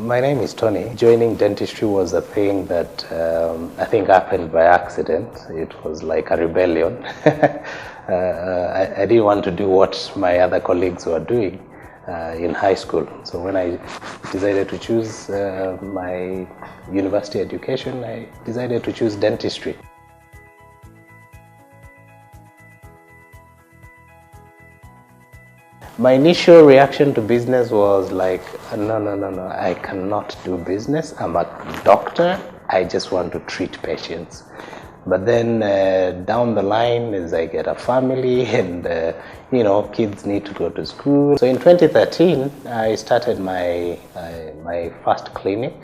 My name is Tonnie. Joining dentistry was a thing that I think happened by accident. It was like a rebellion. I didn't want to do what my other colleagues were doing in high school. So when I decided to choose my university education, I decided to choose dentistry. My initial reaction to business was like, no, I cannot do business. I'm a doctor. I just want to treat patients. But then down the line, as I get a family and, kids need to go to school. So in 2013, I started my first clinic,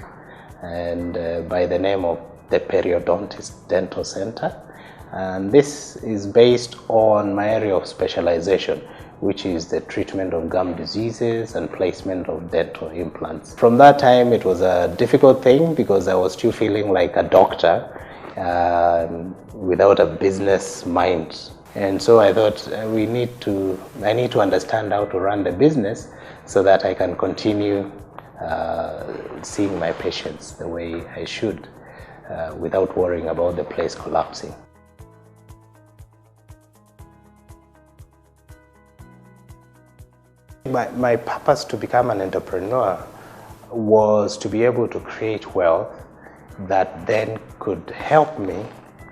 and by the name of the Periodontist Dental Center. And this is based on my area of specialization, which is the treatment of gum diseases and placement of dental implants. From that time, it was a difficult thing because I was still feeling like a doctor without a business mind. And so I thought I need to understand how to run the business so that I can continue seeing my patients the way I should without worrying about the place collapsing. My purpose to become an entrepreneur was to be able to create wealth that then could help me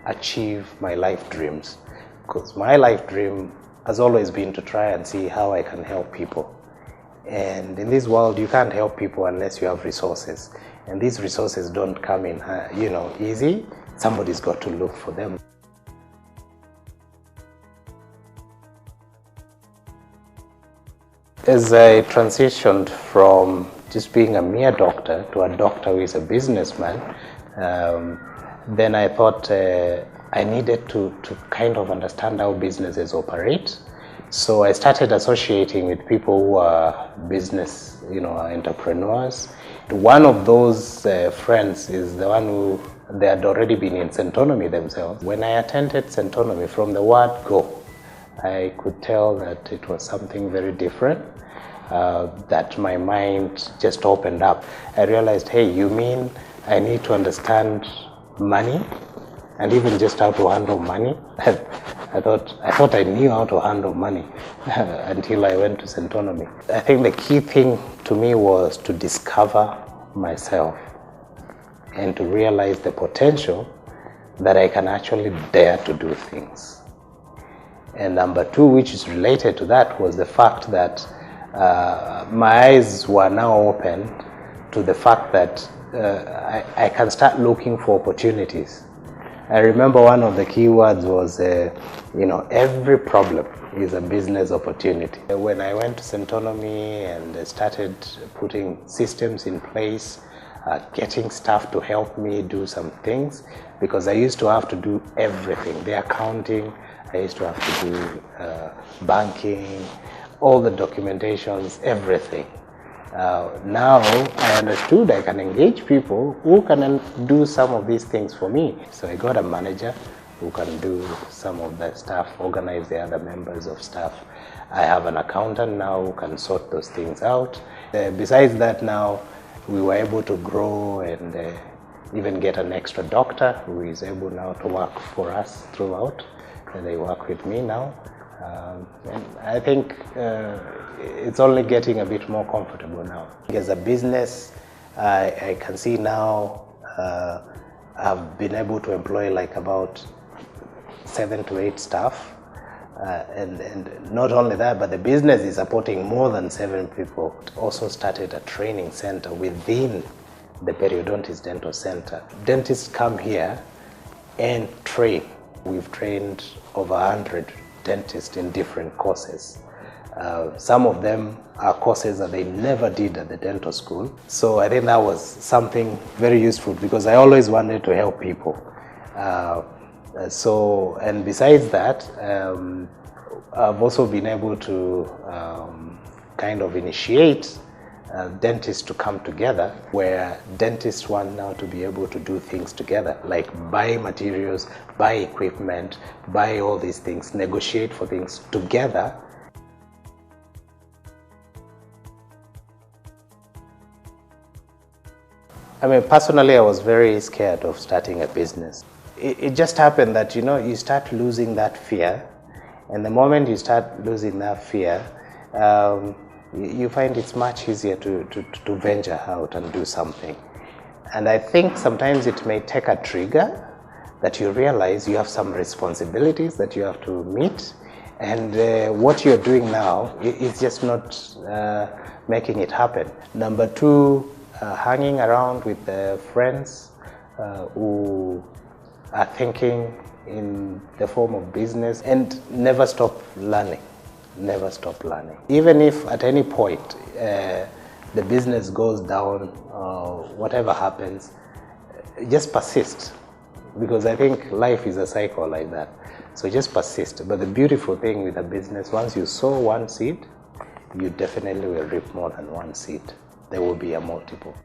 achieve my life dreams. Because my life dream has always been to try and see how I can help people. And in this world, you can't help people unless you have resources. And these resources don't come in, easy. Somebody's got to look for them. As I transitioned from just being a mere doctor to a doctor who is a businessman, then I thought I needed to kind of understand how businesses operate. So I started associating with people who are business, entrepreneurs. One of those friends is the one who they had already been in Centonomy themselves. When I attended Centonomy, from the word go, I could tell that it was something very different, that my mind just opened up. I realized, hey, you mean I need to understand money and even just how to handle money? I thought I knew how to handle money until I went to Centonomy. I think the key thing to me was to discover myself and to realize the potential that I can actually dare to do things. And number two, which is related to that, was the fact that my eyes were now open to the fact that I can start looking for opportunities. I remember one of the key words was, every problem is a business opportunity. When I went to Centonomy and started putting systems in place, getting staff to help me do some things, because I used to have to do everything, the accounting, I used to have to do banking, all the documentations, everything. Now I understood I can engage people who can do some of these things for me. So I got a manager who can do some of the stuff, organize the other members of staff. I have an accountant now who can sort those things out. Besides that, now we were able to grow and even get an extra doctor who is able now to work for us throughout. They work with me now, and I think it's only getting a bit more comfortable now. As a business, I can see now I've been able to employ like about 7 to 8 staff, and not only that, but the business is supporting more than 7 people. Also started a training center within the Periodontist Dental Center. Dentists come here and train. We've trained over 100 dentists in different courses. Some of them are courses that they never did at the dental school. So I think that was something very useful because I always wanted to help people. And besides that, I've also been able to kind of initiate dentists to come together, where dentists want now to be able to do things together, like buy materials, buy equipment, buy all these things, negotiate for things together. I mean, personally, I was very scared of starting a business. It just happened that, you start losing that fear. And the moment you start losing that fear, you find it's much easier to venture out and do something. And I think sometimes it may take a trigger that you realize you have some responsibilities that you have to meet, and what you're doing now is just not making it happen. Number two, hanging around with friends who are thinking in the form of business, and never stop learning. Never stop learning. Even if at any point the business goes down or whatever happens, just persist, because I think life is a cycle like that. So just persist. But the beautiful thing with a business, once you sow one seed, you definitely will reap more than one seed. There will be a multiple.